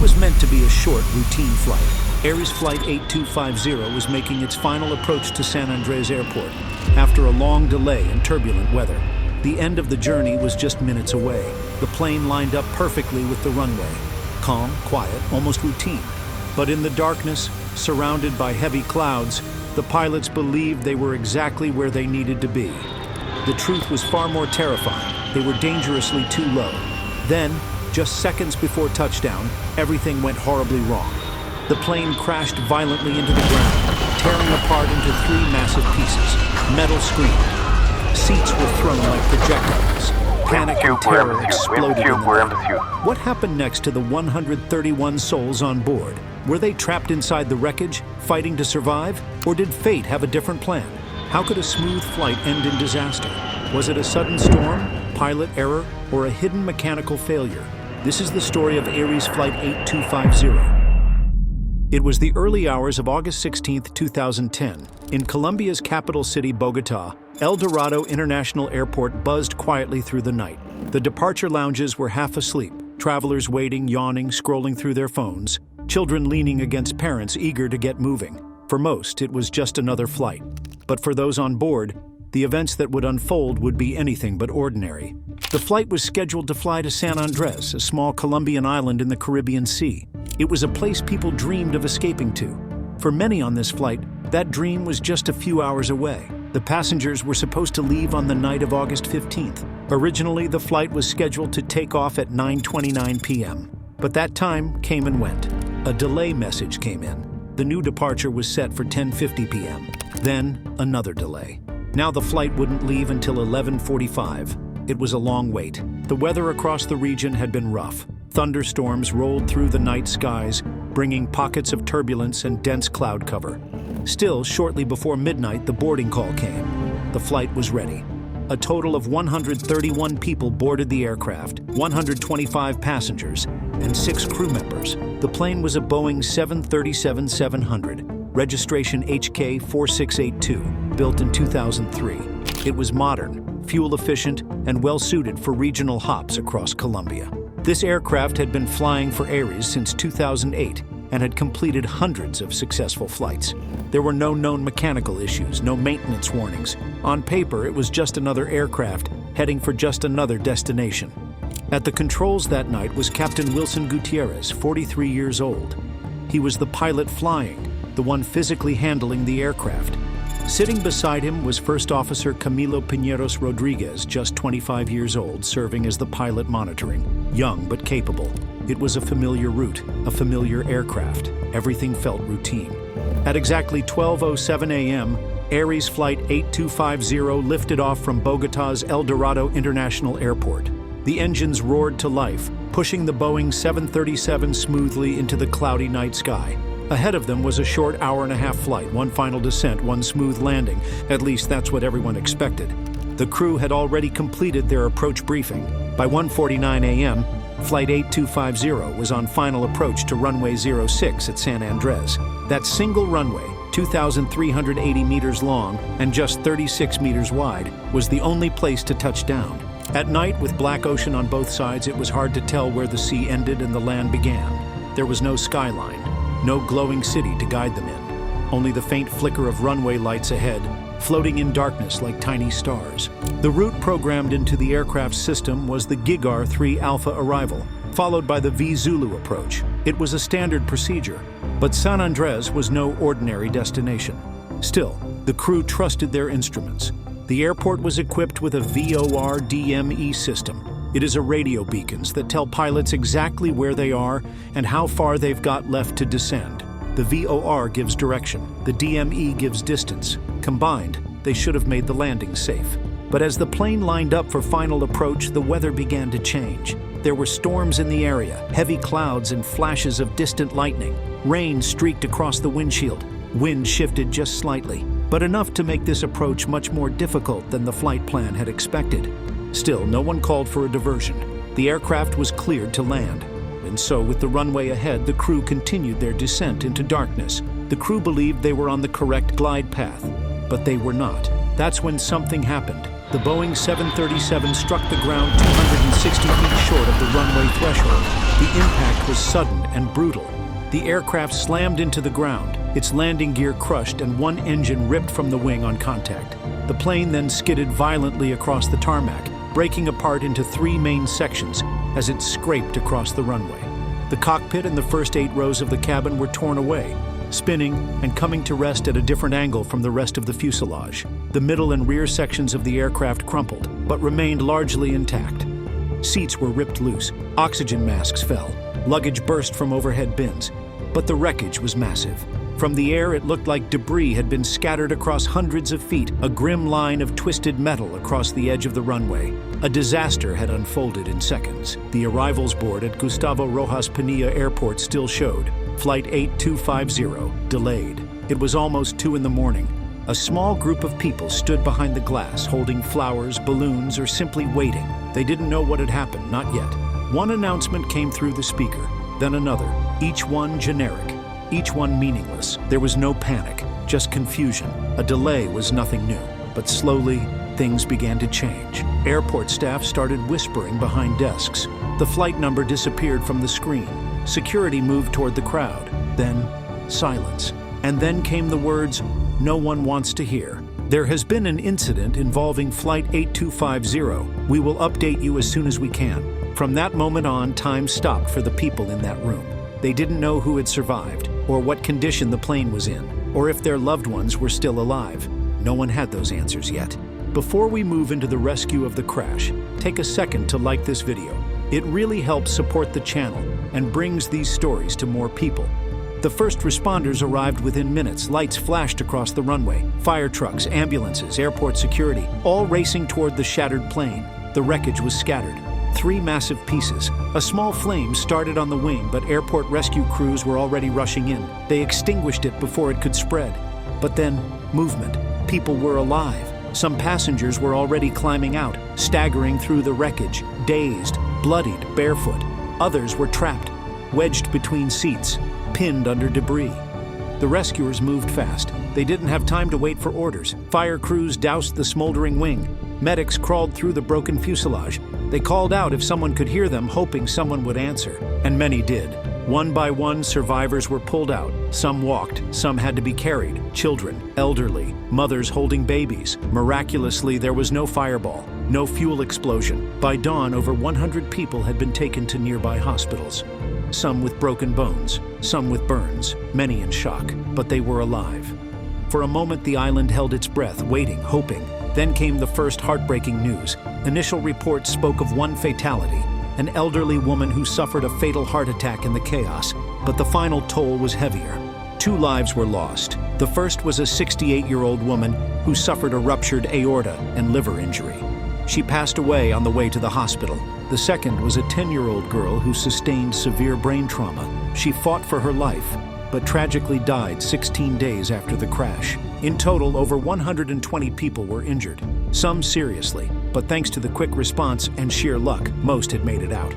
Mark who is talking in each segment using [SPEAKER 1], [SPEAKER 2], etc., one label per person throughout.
[SPEAKER 1] was meant to be a short, routine flight. Aries Flight 8250 was making its final approach to San Andrés Airport after a long delay and turbulent weather. The end of the journey was just minutes away. The plane lined up perfectly with the runway. Calm, quiet, almost routine. But in the darkness, surrounded by heavy clouds, the pilots believed they were exactly where they needed to be. The truth was far more terrifying. They were dangerously too low. Then, just seconds before touchdown, everything went horribly wrong. The plane crashed violently into the ground, tearing apart into 3 massive pieces. Metal screamed. Seats were thrown like projectiles. Panic and terror exploded in the night. What happened next to the 131 souls on board? Were they trapped inside the wreckage, fighting to survive? Or did fate have a different plan? How could a smooth flight end in disaster? Was it a sudden storm, pilot error, or a hidden mechanical failure? This is the story of Aries Flight 8250. It was the early hours of August 16, 2010. In Colombia's capital city, Bogotá, El Dorado International Airport buzzed quietly through the night. The departure lounges were half asleep, travelers waiting, yawning, scrolling through their phones, children leaning against parents eager to get moving. For most, it was just another flight. But for those on board, the events that would unfold would be anything but ordinary. The flight was scheduled to fly to San Andrés, a small Colombian island in the Caribbean Sea. It was a place people dreamed of escaping to. For many on this flight, that dream was just a few hours away. The passengers were supposed to leave on the night of August 15th. Originally, the flight was scheduled to take off at 9:29 p.m. But that time came and went. A delay message came in. The new departure was set for 10:50 p.m. Then, another delay. Now the flight wouldn't leave until 11:45. It was a long wait. The weather across the region had been rough. Thunderstorms rolled through the night skies, bringing pockets of turbulence and dense cloud cover. Still, shortly before midnight, the boarding call came. The flight was ready. A total of 131 people boarded the aircraft, 125 passengers, and 6 crew members. The plane was a Boeing 737-700, registration HK 4682, built in 2003. It was modern, fuel-efficient, and well-suited for regional hops across Colombia. This aircraft had been flying for Aries since 2008 and had completed hundreds of successful flights. There were no known mechanical issues, no maintenance warnings. On paper, it was just another aircraft heading for just another destination. At the controls that night was Captain Wilson Gutierrez, 43 years old. He was the pilot flying, the one physically handling the aircraft. Sitting beside him was First Officer Camilo Piñeros Rodriguez, just 25 years old, serving as the pilot monitoring. Young but capable. It was a familiar route, a familiar aircraft. Everything felt routine. At exactly 12:07 a.m., Aries Flight 8250 lifted off from Bogotá's El Dorado International Airport. The engines roared to life, pushing the Boeing 737 smoothly into the cloudy night sky. Ahead of them was a short hour-and-a-half flight, one final descent, one smooth landing. At least that's what everyone expected. The crew had already completed their approach briefing. By 1:49 a.m., Flight 8250 was on final approach to runway 06 at San Andrés. That single runway, 2,380 meters long and just 36 meters wide, was the only place to touch down. At night, with black ocean on both sides, it was hard to tell where the sea ended and the land began. There was no skyline. No glowing city to guide them in. Only the faint flicker of runway lights ahead, floating in darkness like tiny stars. The route programmed into the aircraft's system was the Gigar 3 Alpha arrival, followed by the V Zulu approach. It was a standard procedure, but San Andrés was no ordinary destination. Still, the crew trusted their instruments. The airport was equipped with a VOR DME system. It is a radio beacons that tell pilots exactly where they are and how far they've got left to descend. The VOR gives direction, the DME gives distance. Combined, they should have made the landing safe. But as the plane lined up for final approach, the weather began to change. There were storms in the area, heavy clouds and flashes of distant lightning. Rain streaked across the windshield. Wind shifted just slightly, but enough to make this approach much more difficult than the flight plan had expected. Still, no one called for a diversion. The aircraft was cleared to land. And so, with the runway ahead, the crew continued their descent into darkness. The crew believed they were on the correct glide path, but they were not. That's when something happened. The Boeing 737 struck the ground 260 feet short of the runway threshold. The impact was sudden and brutal. The aircraft slammed into the ground, its landing gear crushed and one engine ripped from the wing on contact. The plane then skidded violently across the tarmac, breaking apart into 3 main sections as it scraped across the runway. The cockpit and the first 8 rows of the cabin were torn away, spinning and coming to rest at a different angle from the rest of the fuselage. The middle and rear sections of the aircraft crumpled, but remained largely intact. Seats were ripped loose, oxygen masks fell, luggage burst from overhead bins, but the wreckage was massive. From the air, it looked like debris had been scattered across hundreds of feet, a grim line of twisted metal across the edge of the runway. A disaster had unfolded in seconds. The arrivals board at Gustavo Rojas Pinilla Airport still showed Flight 8250 delayed. It was almost 2 in the morning. A small group of people stood behind the glass, holding flowers, balloons, or simply waiting. They didn't know what had happened, not yet. One announcement came through the speaker, then another, each one generic, each one meaningless. There was no panic, just confusion. A delay was nothing new, but slowly, things began to change. Airport staff started whispering behind desks. The flight number disappeared from the screen. Security moved toward the crowd. Then, silence. And then came the words, "No one wants to hear." "There has been an incident involving Flight 8250. We will update you as soon as we can." From that moment on, time stopped for the people in that room. They didn't know who had survived, or what condition the plane was in, or if their loved ones were still alive. No one had those answers yet. Before we move into the rescue of the crash, take a second to like this video. It really helps support the channel and brings these stories to more people. The first responders arrived within minutes. Lights flashed across the runway. Fire trucks, ambulances, airport security, all racing toward the shattered plane. The wreckage was scattered. 3 massive pieces. A small flame started on the wing, but airport rescue crews were already rushing in. They extinguished it before it could spread. But then, movement. People were alive. Some passengers were already climbing out, staggering through the wreckage, dazed, bloodied, barefoot. Others were trapped, wedged between seats, pinned under debris. The rescuers moved fast. They didn't have time to wait for orders. Fire crews doused the smoldering wing. Medics crawled through the broken fuselage. They called out if someone could hear them, hoping someone would answer. And many did. One by one, survivors were pulled out. Some walked, some had to be carried. Children, elderly, mothers holding babies. Miraculously, there was no fireball, no fuel explosion. By dawn, over 100 people had been taken to nearby hospitals. Some with broken bones, some with burns, many in shock, but they were alive. For a moment, the island held its breath, waiting, hoping. Then came the first heartbreaking news. Initial reports spoke of 1 fatality, an elderly woman who suffered a fatal heart attack in the chaos, but the final toll was heavier. 2 lives were lost. The first was a 68-year-old woman who suffered a ruptured aorta and liver injury. She passed away on the way to the hospital. The second was a 10-year-old girl who sustained severe brain trauma. She fought for her life, but tragically died 16 days after the crash. In total, over 120 people were injured, some seriously, but thanks to the quick response and sheer luck, most had made it out.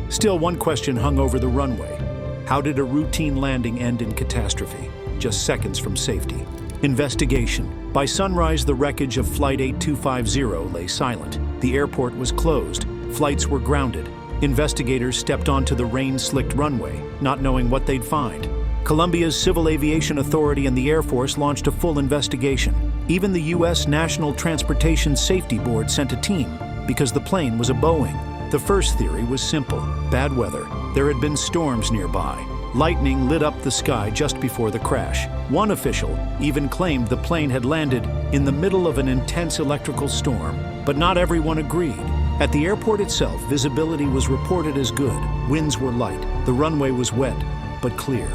[SPEAKER 1] Still, one question hung over the runway. How did a routine landing end in catastrophe, just seconds from safety? Investigation. By sunrise, the wreckage of Flight 8250 lay silent. The airport was closed. Flights were grounded. Investigators stepped onto the rain-slicked runway, not knowing what they'd find. Colombia's Civil Aviation Authority and the Air Force launched a full investigation. Even the U.S. National Transportation Safety Board sent a team because the plane was a Boeing. The first theory was simple: bad weather. There had been storms nearby. Lightning lit up the sky just before the crash. One official even claimed the plane had landed in the middle of an intense electrical storm, but not everyone agreed. At the airport itself, visibility was reported as good. Winds were light. The runway was wet, but clear.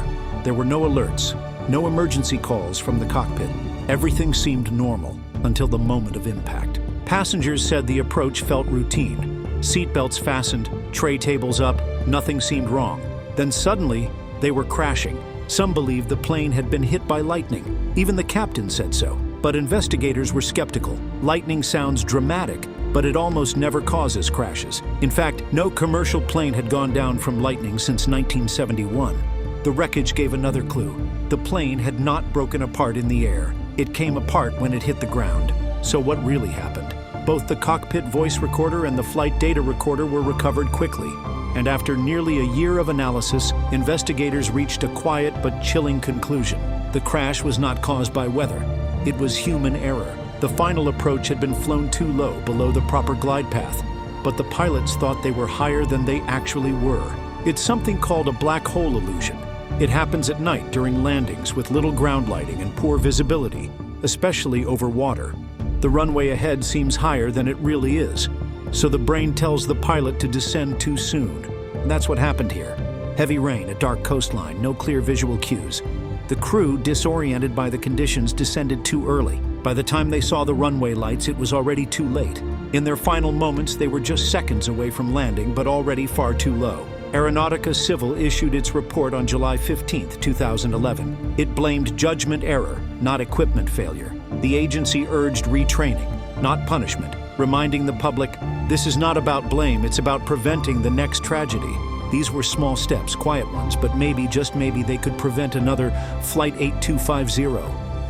[SPEAKER 1] There were no alerts, no emergency calls from the cockpit. Everything seemed normal until the moment of impact. Passengers said the approach felt routine. Seatbelts fastened, tray tables up, nothing seemed wrong. Then suddenly, they were crashing. Some believed the plane had been hit by lightning. Even the captain said so. But investigators were skeptical. Lightning sounds dramatic, but it almost never causes crashes. In fact, no commercial plane had gone down from lightning since 1971. The wreckage gave another clue. The plane had not broken apart in the air. It came apart when it hit the ground. So what really happened? Both the cockpit voice recorder and the flight data recorder were recovered quickly. And after nearly a year of analysis, investigators reached a quiet but chilling conclusion. The crash was not caused by weather. It was human error. The final approach had been flown too low, below the proper glide path, but the pilots thought they were higher than they actually were. It's something called a black hole illusion. It happens at night during landings with little ground lighting and poor visibility, especially over water. The runway ahead seems higher than it really is, so the brain tells the pilot to descend too soon. And that's what happened here. Heavy rain, a dark coastline, no clear visual cues. The crew, disoriented by the conditions, descended too early. By the time they saw the runway lights, it was already too late. In their final moments, they were just seconds away from landing, but already far too low. Aeronautica Civil issued its report on July 15, 2011. It blamed judgment error, not equipment failure. The agency urged retraining, not punishment, reminding the public, this is not about blame, it's about preventing the next tragedy. These were small steps, quiet ones, but maybe, just maybe, they could prevent another Flight 8250.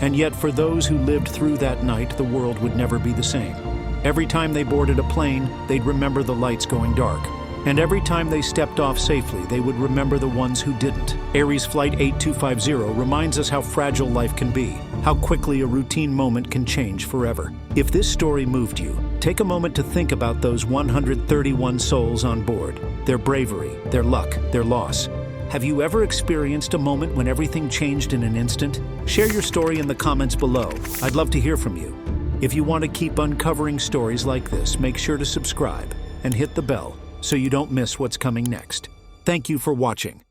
[SPEAKER 1] And yet, for those who lived through that night, the world would never be the same. Every time they boarded a plane, they'd remember the lights going dark. And every time they stepped off safely, they would remember the ones who didn't. Ares Flight 8250 reminds us how fragile life can be, how quickly a routine moment can change forever. If this story moved you, take a moment to think about those 131 souls on board, their bravery, their luck, their loss. Have you ever experienced a moment when everything changed in an instant? Share your story in the comments below. I'd love to hear from you. If you want to keep uncovering stories like this, make sure to subscribe and hit the bell so you don't miss what's coming next. Thank you for watching.